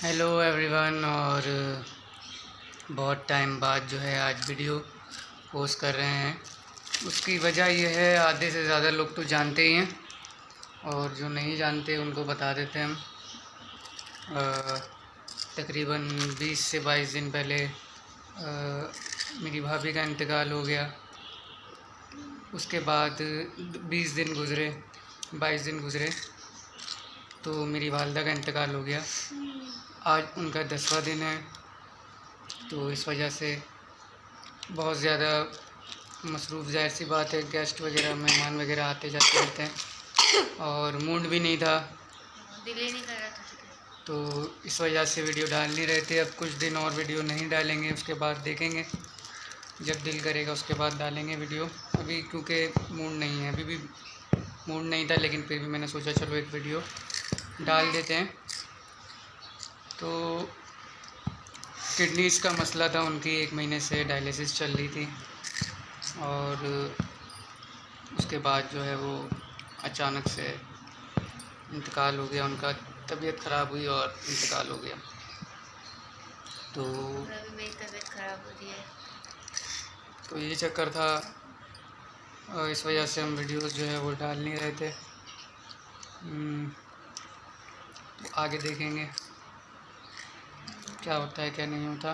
Hello everyone. और बहुत time बाद जो है आज वीडियो पोस्ट कर रहे हैं। उसकी वजह यह है, आधे से ज़्यादा लोग तो जानते ही हैं और जो नहीं जानते उनको बता देते हैं हम। तकरीबन 20 से 22 दिन पहले मेरी भाभी का इंतकाल हो गया। उसके बाद 20 दिन गुज़रे, 22 दिन गुज़रे तो मेरी वालदा का इंतकाल हो गया। आज उनका 10वां दिन है, तो इस वजह से बहुत ज़्यादा मसरूफ़, ज़ाहिर सी बात है, गेस्ट वगैरह मेहमान वगैरह आते जाते रहते हैं और मूड भी नहीं था, दिल ही नहीं कर रहा था। तो इस वजह से वीडियो डाल नहीं रहे थे। अब कुछ दिन और वीडियो नहीं डालेंगे, उसके बाद देखेंगे, जब दिल करेगा उसके बाद डालेंगे वीडियो। अभी क्योंकि मूड नहीं है, अभी भी मूड नहीं था, लेकिन फिर भी मैंने सोचा चलो एक वीडियो डाल देते हैं। तो किडनीज़ का मसला था, उनकी 1 महीने से डायलिसिस चल रही थी और उसके बाद जो है वो अचानक से इंतकाल हो गया उनका। तबीयत ख़राब हुई और इंतकाल हो गया। तो अभी मेरी तबीयत ख़राब हो रही है, तो ये चक्कर था, इस वजह से हम वीडियोस जो है वो डाल नहीं रहे थे। तो आगे देखेंगे क्या होता है क्या नहीं होता।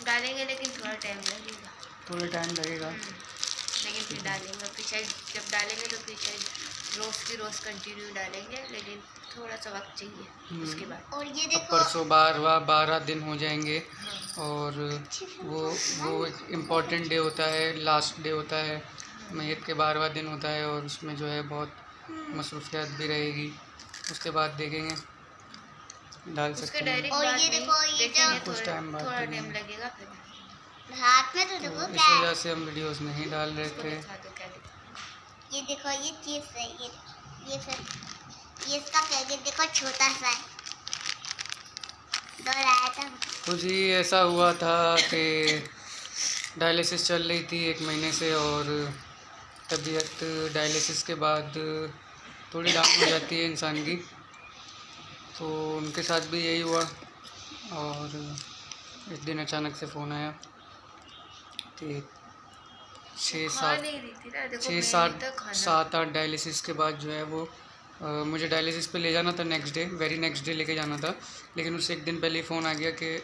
डालेंगे लेकिन थोड़ा टाइम लगेगा। थोड़ा टाइम लगेगा, लेकिन फिर डालेंगे। फिर शायद जब डालेंगे तो फिर शायद रोज़ की रोज़ कंटिन्यू डालेंगे, लेकिन थोड़ा सा वक्त चाहिए उसके बाद। और ये अब देखो, परसों 12 दिन हो जाएंगे। और वो एक इम्पॉर्टेंट डे होता है, लास्ट डे होता है, मैयत के 12वां दिन होता है और उसमें जो है बहुत मसरूफियत भी रहेगी। उसके बाद देखेंगे, डाल सकते हैं। और ये देखो, ये जो कुछ टाइम बाद थोड़ा देखेंगे। टाइम लगेगा फिर हाथ में तो देखो इस क्या है। वजह से हम वीडियोस नहीं डाल रहे थे। ये देखो, ये चिप्स है, ये फिर ये इसका पैकेट देखो, छोटा सा है, आया था। कुछ ही ऐसा हुआ था कि डायलिसिस चल रही थी 1 महीने से और तबीयत डायलिसिस के बाद थोड़ी डाउन हो जाती है इंसान की। तो उनके साथ भी यही हुआ और एक दिन अचानक से फ़ोन आया कि 7-8 डायलिसिस के बाद जो है वो मुझे डायलिसिस पे ले जाना था, वेरी नेक्स्ट डे लेके जाना था। लेकिन उससे एक दिन पहले ही फ़ोन आ गया कि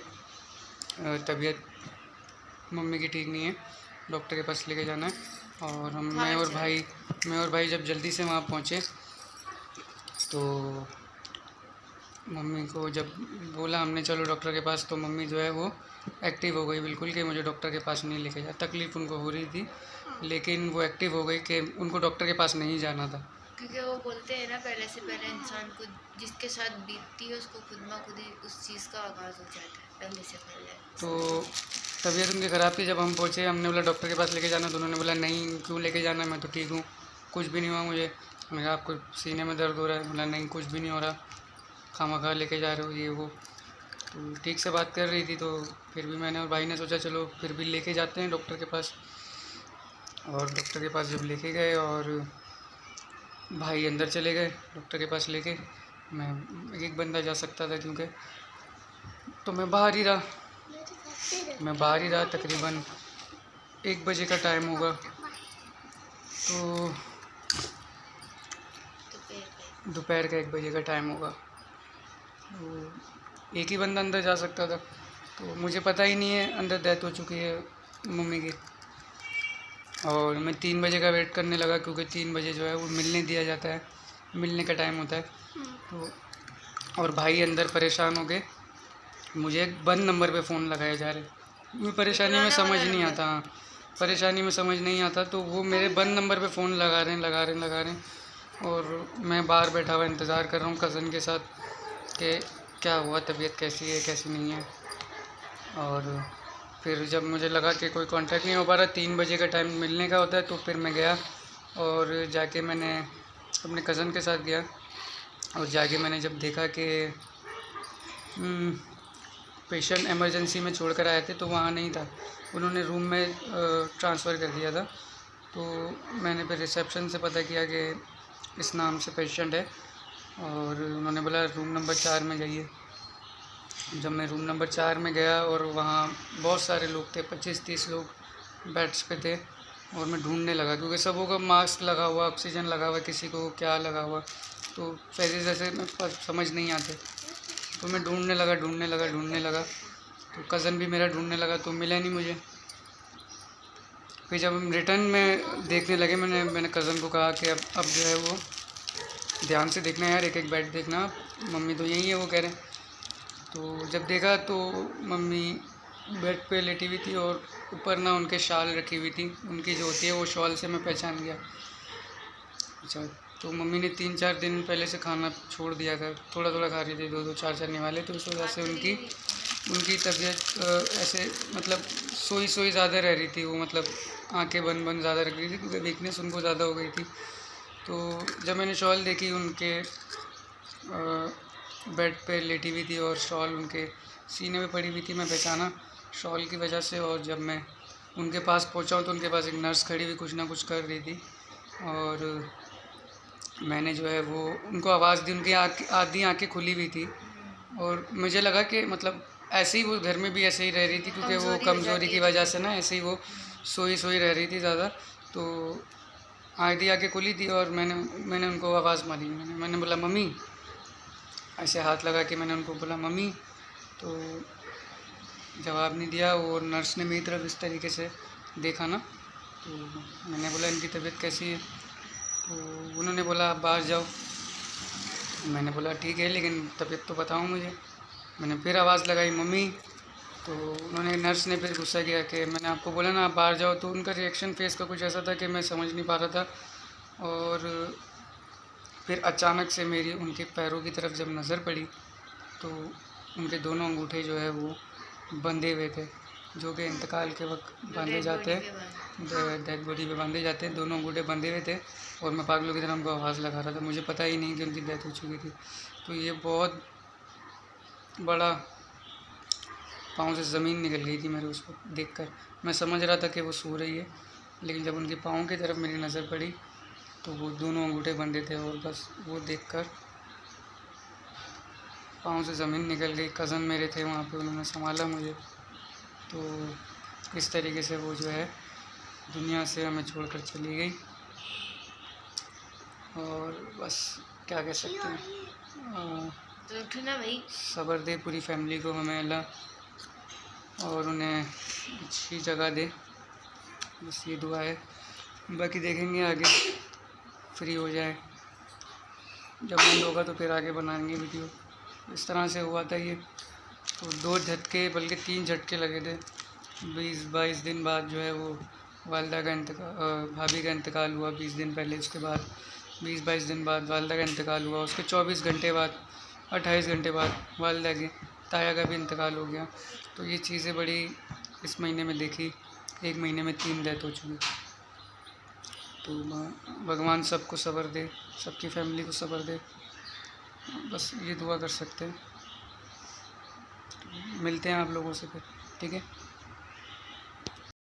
तबीयत मम्मी की ठीक नहीं है, डॉक्टर के पास लेके जाना है। और मैं और भाई जब जल्दी से वहाँ पहुँचे तो मम्मी को जब बोला हमने चलो डॉक्टर के पास, तो मम्मी जो है वो एक्टिव हो गई बिल्कुल कि मुझे डॉक्टर के पास नहीं लेके जा। तकलीफ़ उनको हो रही थी, लेकिन वो एक्टिव हो गई कि उनको डॉक्टर के पास नहीं जाना था। क्योंकि वो बोलते हैं ना, पहले से पहले इंसान को जिसके साथ बीतती है उसको खुद ब खुद ही उस चीज़ का आगाज़ हो जाता है पहले से पहले। तो तबीयत उनकी ख़राब थी। जब हम पहुँचे, हमने बोला डॉक्टर के पास लेके जाना, तो उन्होंने बोला नहीं, क्यों लेके जाना, मैं तो ठीक हूँ, कुछ भी नहीं हुआ मुझे। मैंने कहा आपको सीने में दर्द हो रहा है? बोला नहीं, कुछ भी नहीं हो रहा, खामखा लेके जा रहे हो ये वो। तो ठीक से बात कर रही थी, तो फिर भी मैंने और भाई ने सोचा चलो फिर भी लेके जाते हैं डॉक्टर के पास। और डॉक्टर के पास जब लेके गए और भाई अंदर चले गए डॉक्टर के पास लेके, मैं एक बंदा जा सकता था क्योंकि, तो मैं बाहर ही रहा तकरीबन 1 बजे का टाइम होगा। तो दोपहर का 1 बजे का टाइम होगा, तो एक ही बंदा अंदर जा सकता था। तो मुझे पता ही नहीं है अंदर डेथ हो चुकी है मम्मी की। और मैं 3 बजे का वेट करने लगा, क्योंकि 3 बजे जो है वो मिलने दिया जाता है, मिलने का टाइम होता है। तो और भाई अंदर परेशान हो गए, मुझे बंद नंबर पे फ़ोन लगाए जा रहे। मैं परेशानी में समझ नहीं आता, तो वो मेरे बंद नंबर पे फ़ोन लगा रहे हैं और मैं बाहर बैठा हुआ इंतज़ार कर रहा हूँ कज़न के साथ कि क्या हुआ, तबीयत कैसी है कैसी नहीं है। और फिर जब मुझे लगा कि कोई कांटेक्ट नहीं हो पा रहा, 3 बजे का टाइम मिलने का होता है, तो फिर मैं गया और जाके मैंने अपने कज़न के साथ गया और जाके मैंने जब देखा कि पेशेंट इमरजेंसी में छोड़ कर आए थे तो वहाँ नहीं था, उन्होंने रूम में ट्रांसफ़र कर दिया था। तो मैंने फिर रिसेप्शन से पता किया कि इस नाम से पेशेंट है और उन्होंने बोला रूम नंबर 4 में जाइए। जब मैं रूम नंबर 4 में गया और वहाँ बहुत सारे लोग थे, 25-30 लोग बेड्स पे थे, और मैं ढूंढने लगा क्योंकि सबों का मास्क लगा हुआ, ऑक्सीजन लगा हुआ, किसी को क्या लगा हुआ, तो पहले जैसे मैं समझ नहीं आते, तो मैं ढूंढने लगा। तो कज़न भी मेरा ढूंढने लगा तो मिला नहीं मुझे। फिर जब हम रिटर्न में देखने लगे, मैंने कज़न को कहा कि अब जो है वो ध्यान से देखना यार, एक एक बेड देखना, मम्मी तो यही है वो कह रहे हैं। तो जब देखा तो मम्मी बेड पे लेटी हुई थी और ऊपर ना उनके शाल रखी हुई थी, उनकी जो होती है वो शॉल से मैं पहचान गया। अच्छा, तो मम्मी ने 3-4 दिन पहले से खाना छोड़ दिया था, थोड़ा थोड़ा खा रही थी, 2-2 4-4 निवाले, तो उस वजह से उनकी तबीयत ऐसे मतलब सोई ज़्यादा रह रही थी वो, मतलब आंखें बंद ज़्यादा रख रही थी क्योंकि वीकनेस उनको ज़्यादा हो गई थी। तो जब मैंने शॉल देखी उनके बेड पे लेटी हुई थी और शॉल उनके सीने में पड़ी हुई थी, मैं पहचाना शॉल की वजह से। और जब मैं उनके पास पहुंचा तो उनके पास एक नर्स खड़ी हुई कुछ ना कुछ कर रही थी, और मैंने जो है वो उनको आवाज़ दी, उनकी आधी आंखें खुली हुई थी, और मुझे लगा कि मतलब ऐसे ही वो घर में भी ऐसे ही रह रही थी क्योंकि वो कमज़ोरी की वजह से ना ऐसे ही वो सोई रह रही थी ज़्यादा। तो आधी आंखें खुली थी और मैंने उनको आवाज़ मारी, मैंने बोला मम्मी, ऐसे हाथ लगा के मैंने उनको बोला मम्मी, तो जवाब नहीं दिया। और नर्स ने मेरी तरफ इस तरीके से देखा ना, तो मैंने बोला इनकी तबीयत कैसी है, तो उन्होंने बोला आप बाहर जाओ। मैंने बोला ठीक है, लेकिन तबीयत तो बताओ मुझे। मैंने फिर आवाज़ लगाई मम्मी, तो उन्होंने नर्स ने फिर गुस्सा किया कि मैंने आपको बोला ना आप बाहर जाओ। तो उनका रिएक्शन फेस का कुछ ऐसा था कि मैं समझ नहीं पा रहा था। और फिर अचानक से मेरी उनके पैरों की तरफ जब नज़र पड़ी तो उनके दोनों अंगूठे जो है वो बंधे हुए थे, जो कि इंतकाल के वक्त बांधे जाते हैं, डेड बॉडी पे बांधे जाते हैं, दोनों अंगूठे बंधे हुए थे। और मैं पागलों की तरह उनको आवाज़ लगा रहा था, मुझे पता ही नहीं कि उनकी डेथ हो चुकी थी। तो ये बहुत बड़ा, पाँव से ज़मीन निकल गई थी मेरे उसको देखकर। मैं समझ रहा था कि वो सो रही है, लेकिन जब उनके पाँव की तरफ मेरी नज़र पड़ी तो वो दोनों अंगूठे बंधे थे, और बस वो देखकर पाँव से ज़मीन निकल गई। कज़न मेरे थे वहाँ पे, उन्होंने संभाला मुझे। तो इस तरीके से वो जो है दुनिया से हमें छोड़कर चली गई, और बस क्या कह सकते हैं। तो ना भाई, सब्र दे पूरी फैमिली को हमें अल्लाह, और उन्हें अच्छी जगह दे, बस ये दुआ है। बाकी देखेंगे आगे, फ्री हो जाए जब बंद होगा तो फिर आगे बनाएंगे वीडियो। इस तरह से हुआ था ये, तो 2 झटके बल्कि 3 झटके लगे थे। 20-22 दिन बाद जो है वो वालिदा का भाभी का इंतकाल हुआ 20 दिन पहले। उसके बाद 20-22 दिन बाद वालिदा का इंतकाल हुआ, उसके 24 घंटे बाद 28 घंटे बाद वालिदा के ताया का भी इंतकाल हो गया। तो ये चीज़ें बड़ी इस महीने में देखी, 1 महीने में 3 डेथ हो चुकी। तो भगवान सबको सब्र दे, सबकी फैमिली को सब्र दे, बस ये दुआ कर सकते हैं। मिलते हैं आप लोगों से फिर, ठीक है।